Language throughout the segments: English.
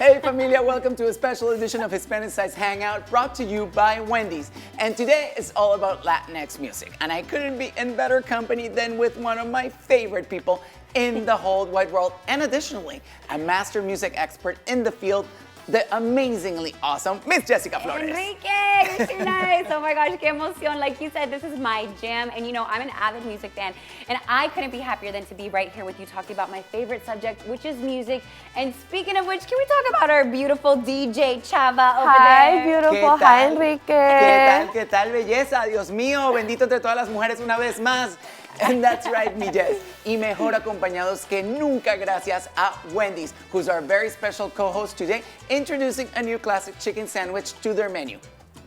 Hey familia, welcome to a special edition of Hispanicize Hangout brought to you by Wendy's. And today is all about Latinx music. And I couldn't be in better company than with one of my favorite people in the whole wide world. And additionally, a master music expert in the field, the amazingly awesome Miss Jessica Flores. Enrique, you're too nice. Oh my gosh, qué emoción. Like you said, this is my jam. And you know, I'm an avid music fan. And I couldn't be happier than to be right here with you talking about my favorite subject, which is music. And speaking of which, can we talk about our beautiful DJ Chava over Hi, there? beautiful. Hi, Enrique. ¿Qué tal, belleza? Dios mío, bendito entre todas las mujeres una vez más. And that's right, mi Jess. Y mejor acompañados que nunca gracias a Wendys, who's our very special co-host today, introducing a new classic chicken sandwich to their menu.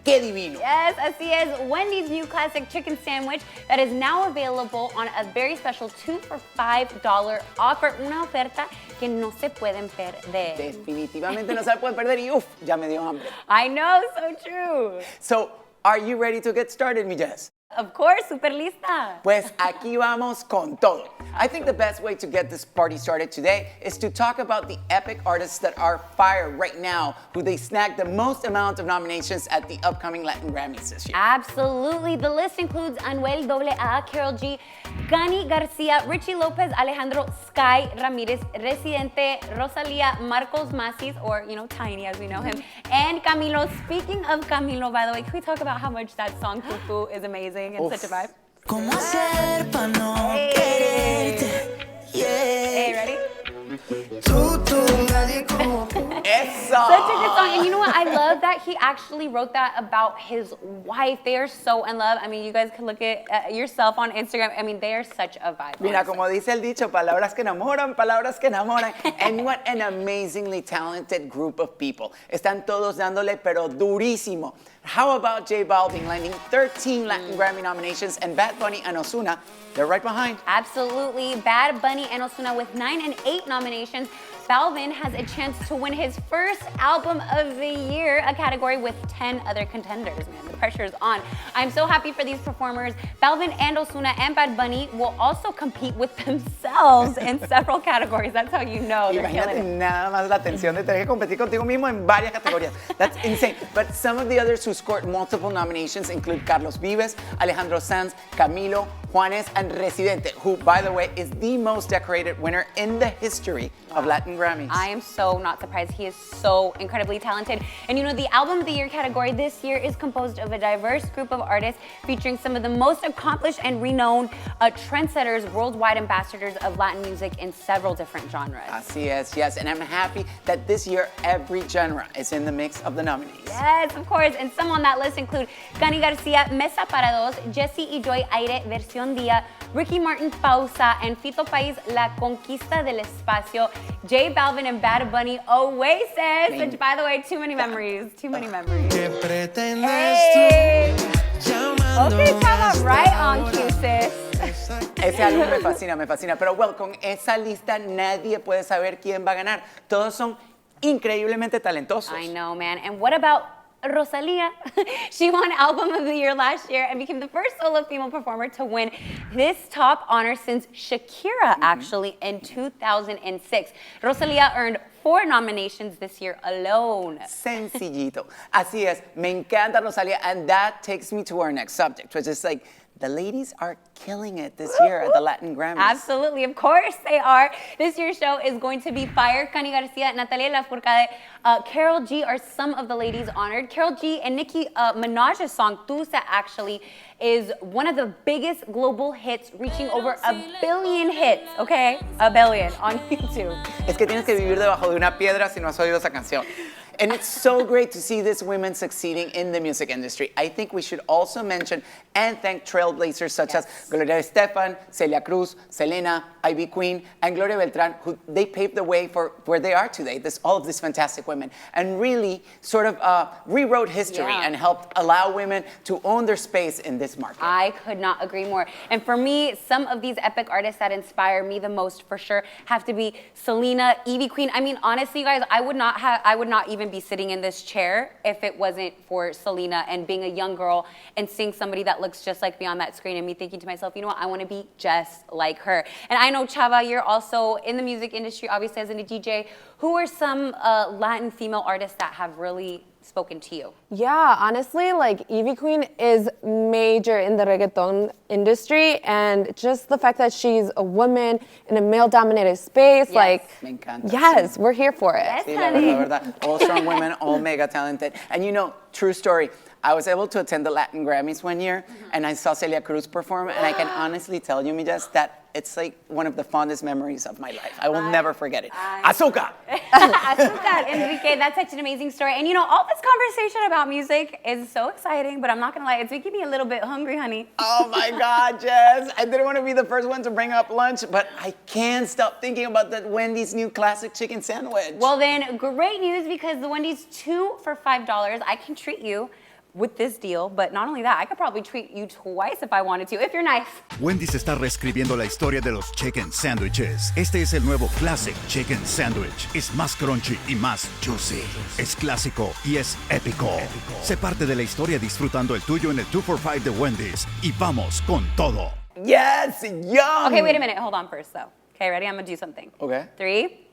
¡Qué divino! Yes, así es. Wendy's new classic chicken sandwich that is now available on a very special 2 for $5 offer. Una oferta que no se pueden perder. Definitivamente no se la pueden perder y ya me dio hambre. I know, so true. So, are you ready to get started, mi Jess? Of course, super lista. Pues aquí vamos con todo. I think the best way to get this party started today is to talk about the epic artists that are fire right now, who they snagged the most amount of nominations at the upcoming Latin Grammys this year. Absolutely. The list includes Anuel AA, Karol G, Gani Garcia, Richie Lopez, Alejandro Sky Ramirez, Residente, Rosalía, Marcos Macis, or, you know, Tiny as we know him, and Camilo. Speaking of Camilo, by the way, can we talk about how much that song Fufu is amazing and such a vibe? ¿Cómo hacer pa' no quererte? Yeah. Hey, ready? Nadie como tú. Eso! Such a good song. And you know what? I love that he actually wrote that about his wife. They are so in love. I mean, you guys can look at yourself on Instagram. I mean, they are such a vibe. Mira, como dice el dicho, palabras que enamoran, palabras que enamoran. And what an amazingly talented group of people. Están todos dándole, pero durísimo. How about J Balvin landing 13 Latin Grammy nominations and Bad Bunny and Ozuna, they're right behind. Absolutely. Bad Bunny and Ozuna with 9 and 8 nominations. Balvin has a chance to win his first album of the year, a category with 10 other contenders. Man, the pressure is on. I'm so happy for these performers. Balvin and Ozuna and Bad Bunny will also compete with themselves in several categories. That's how you know they're killing Imagínate it. nada más la tensión de tener que competir contigo mismo en varias categorías. That's insane. But some of the others who scored multiple nominations include Carlos Vives, Alejandro Sanz, Camilo, Juanes, and Residente, who, by the way, is the most decorated winner in the history of Latin Grammys. I am so not surprised. He is so incredibly talented. And you know, the Album of the Year category this year is composed of a diverse group of artists featuring some of the most accomplished and renowned trendsetters, worldwide ambassadors of Latin music in several different genres. Así es, yes. And I'm happy that this year every genre is in the mix of the nominees. Yes, of course. And some on that list include Gani Garcia, Mesa para Dos, Jesse y Joy Aire, Versión Día, Ricky Martin, Pausa, and Fito País, La Conquista del Espacio, J Balvin and Bad Bunny, Oasis, which, by the way, too many memories. Too many memories. ¿Qué pretendes Hey. tú llamando Okay, Chava, hasta right on ahora? cue, sis. Ese álbum me fascina, me fascina. Pero well, con esa lista nadie puede saber quién va a ganar. Todos son increíblemente talentosos. I know, man. And what about Rosalía? She won Album of the Year last year and became the first solo female performer to win this top honor since Shakira, actually, in 2006. Rosalía earned 4 nominations this year alone. Sencillito. Así es. Me encanta Rosalía. And that takes me to our next subject, which is like, the ladies are killing it this year at the Latin Grammys. Absolutely, of course they are. This year's show is going to be fire. Gani Garcia, Natalia Lafourcade, Karol G are some of the ladies honored. Karol G and Nicki Minaj's song Tusa actually is one of the biggest global hits, reaching over 1 billion hits, okay? 1 billion on YouTube. Es que tienes que vivir debajo de una piedra si no has oído esa canción. And it's so great to see these women succeeding in the music industry. I think we should also mention and thank trailblazers such as Gloria Estefan, Celia Cruz, Selena, Ivy Queen, and Gloria Beltran, who they paved the way for where they are today, all of these fantastic women, and really sort of rewrote history and helped allow women to own their space in this market. I could not agree more. And for me, some of these epic artists that inspire me the most for sure have to be Selena, Ivy Queen. I mean, honestly, you guys, I would not even wouldn't be sitting in this chair if it wasn't for Selena and being a young girl and seeing somebody that looks just like me on that screen and me thinking to myself, you know what, I want to be just like her. And I know, Chava, you're also in the music industry, obviously as a DJ. Who are some Latin female artists that have really spoken to you? Yeah, honestly, like Ivy Queen is major in the reggaeton industry, and just the fact that she's a woman in a male-dominated space, Yes. like, Me encanta. yes, we're here for it. Yes, Sí, honey. la verdad. All strong women, all mega talented. And you know, true story, I was able to attend the Latin Grammys one year, and I saw Celia Cruz perform, and I can honestly tell you, Jess, that it's like one of the fondest memories of my life. I will never forget it. Azúcar! Azúcar, Enrique, that's such an amazing story. And you know, all this conversation about music is so exciting, but I'm not gonna lie, it's making me a little bit hungry, honey. Oh my God, Jess. I didn't want to be the first one to bring up lunch, but I can't stop thinking about that Wendy's new classic chicken sandwich. Well then, great news, because the Wendy's 2 for $5, I can treat you with this deal, but not only that, I could probably treat you twice if I wanted to, if you're nice. Wendy's está reescribiendo la historia de los chicken sandwiches. Este es el nuevo Classic Chicken Sandwich. Es más crunchy y más juicy. Es clásico y es épico. Sé parte de la historia disfrutando el tuyo en el 2 for $5 de Wendy's. Y vamos con todo. Yes, yum! Okay, wait a minute, hold on first though. Okay, ready? I'm gonna do something. Okay. 3,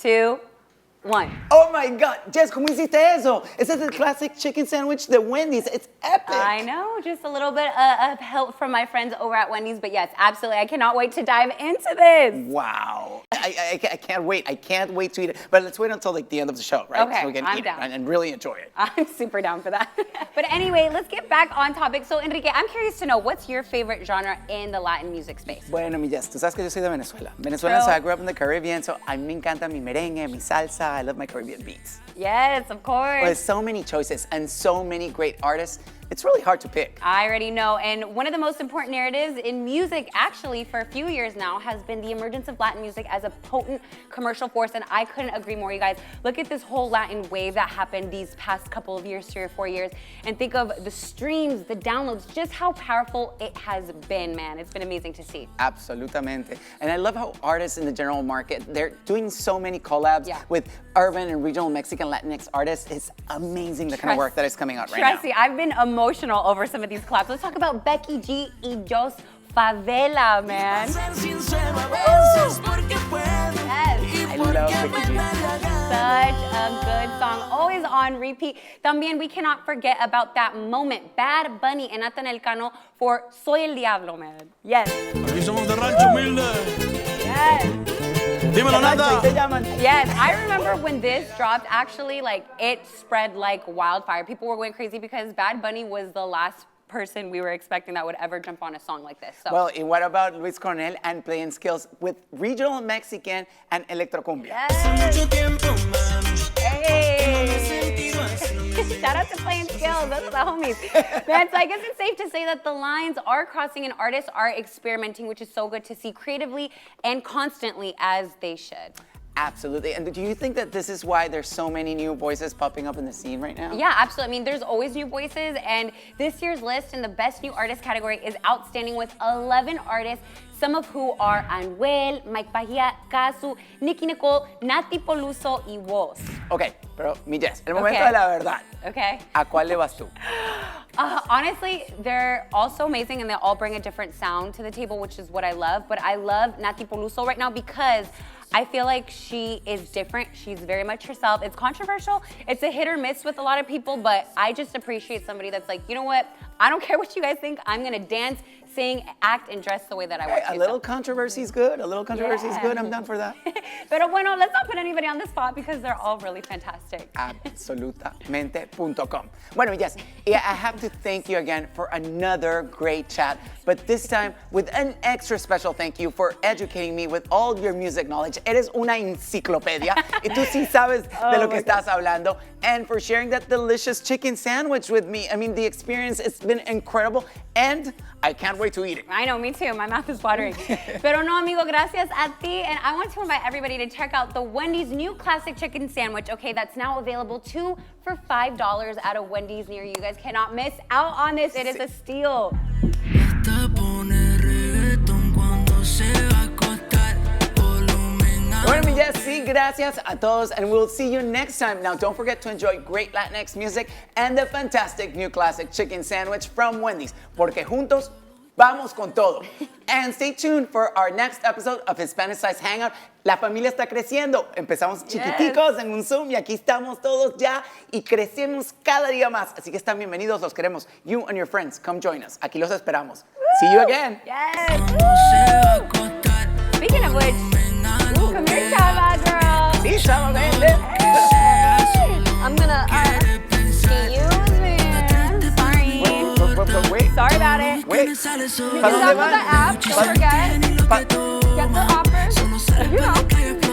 2, 1. Oh my God, Jess, ¿cómo hiciste eso? Ese es el classic chicken sandwich de Wendy's. It's epic. I know, just a little bit of help from my friends over at Wendy's, but yes, absolutely, I cannot wait to dive into this. Wow. I can't wait. I can't wait to eat it. But let's wait until like the end of the show, right? Okay, So we can I'm eat down. it and really enjoy it. I'm super down for that. But anyway, let's get back on topic. So Enrique, I'm curious to know, what's your favorite genre in the Latin music space? Bueno, mi Jess, tú sabes que yo soy de Venezuela. Venezuela, so True. I grew up in the Caribbean, so a mí me encanta mi merengue, mi salsa. I love my Caribbean beats. Yes, of course. There's so many choices and so many great artists. It's really hard to pick. I already know. And one of the most important narratives in music, actually, for a few years now, has been the emergence of Latin music as a potent commercial force. And I couldn't agree more, you guys. Look at this whole Latin wave that happened these past couple of years, 3 or 4 years. And think of the streams, the downloads, just how powerful it has been, man. It's been amazing to see. Absolutamente. And I love how artists in the general market, they're doing so many collabs Yeah. with urban and regional Mexican Latinx artists. It's amazing the kind of work that is coming out right Trust now. me, I've been emotional over some of these collabs. Let's talk about Becky G y Jos Favela, man. Ser sincero a veces porque puedo y I porque love me Becky G. duele hallar. Such a good song, always on repeat. También we cannot forget about that moment, Bad Bunny and Nathan Elcano for Soy el Diablo, man. Yes, Aquí somos de rancho humilde. yes. Dímelo, nada. Se llaman. Yes, I remember when this dropped, actually, like, it spread like wildfire. People were going crazy because Bad Bunny was the last person we were expecting that would ever jump on a song like this. So. Well, and what about Luis Cornel and playing skills with regional Mexican and electrocumbia? Yes. Mucho tiempo, mami. Hey. Me he sentido así. Shout out to Playing Skills, those are the homies. Man, so I guess it's safe to say that the lines are crossing and artists are experimenting, which is so good to see creatively and constantly as they should. Absolutely. And do you think that this is why there's so many new voices popping up in the scene right now? Yeah, absolutely. I mean, there's always new voices, and this year's list in the Best New Artist category is outstanding with 11 artists, some of who are Anuel, Mike Bahia, Kazu, Nicki Nicole, Nati Peluso, y Woz. Okay, pero mi Jess, el momento Okay. de la verdad. Okay? ¿A cuál le vas tú? Honestly, they're all so amazing and they all bring a different sound to the table, which is what I love. But I love Nati Peluso right now because I feel like she is different. She's very much herself. It's controversial. It's a hit or miss with a lot of people, but I just appreciate somebody that's like, you know what? I don't care what you guys think. I'm gonna dance, sing, act, and dress the way that I want to. A little controversy is good. A little controversy is good. I'm down for that. Pero bueno, let's not put anybody on the spot because they're all really fantastic. Absolutamente.com. Bueno, yes, I have to thank you again for another great chat, but this time with an extra special thank you for educating me with all your music knowledge. Eres una enciclopedia y tú sí sabes de lo que estás hablando, and for sharing that delicious chicken sandwich with me. I mean, the experience, it's been incredible, and I can't wait to eat it. I know, me too. My mouth is watering. Pero no, amigo, gracias a ti. And I want to invite everybody to check out the Wendy's new classic chicken sandwich, okay, that's now available 2 for $5 at a Wendy's near you. You guys cannot miss out on this. It is a steal. Esta pone reggaetón cuando se va a acostar. Volumen Bueno, mi Así es, sí, gracias a todos, and we'll see you next time. Now, don't forget to enjoy great Latinx music and the fantastic new classic chicken sandwich from Wendy's, porque juntos vamos con todo. And stay tuned for our next episode of Hispanicize Hangout. La familia está creciendo. Empezamos chiquiticos en un Zoom y aquí estamos todos ya y crecemos cada día más. Así que están bienvenidos, los queremos. You and your friends, come join us. Aquí los esperamos. See you again. Yes. Speaking of which, come here, Chava girl. Sí, Chava, vente. I'm gonna excuse me. Sorry. Wait. Sorry about it. Wait. You can download the app. Don't forget. Get the offer. You know.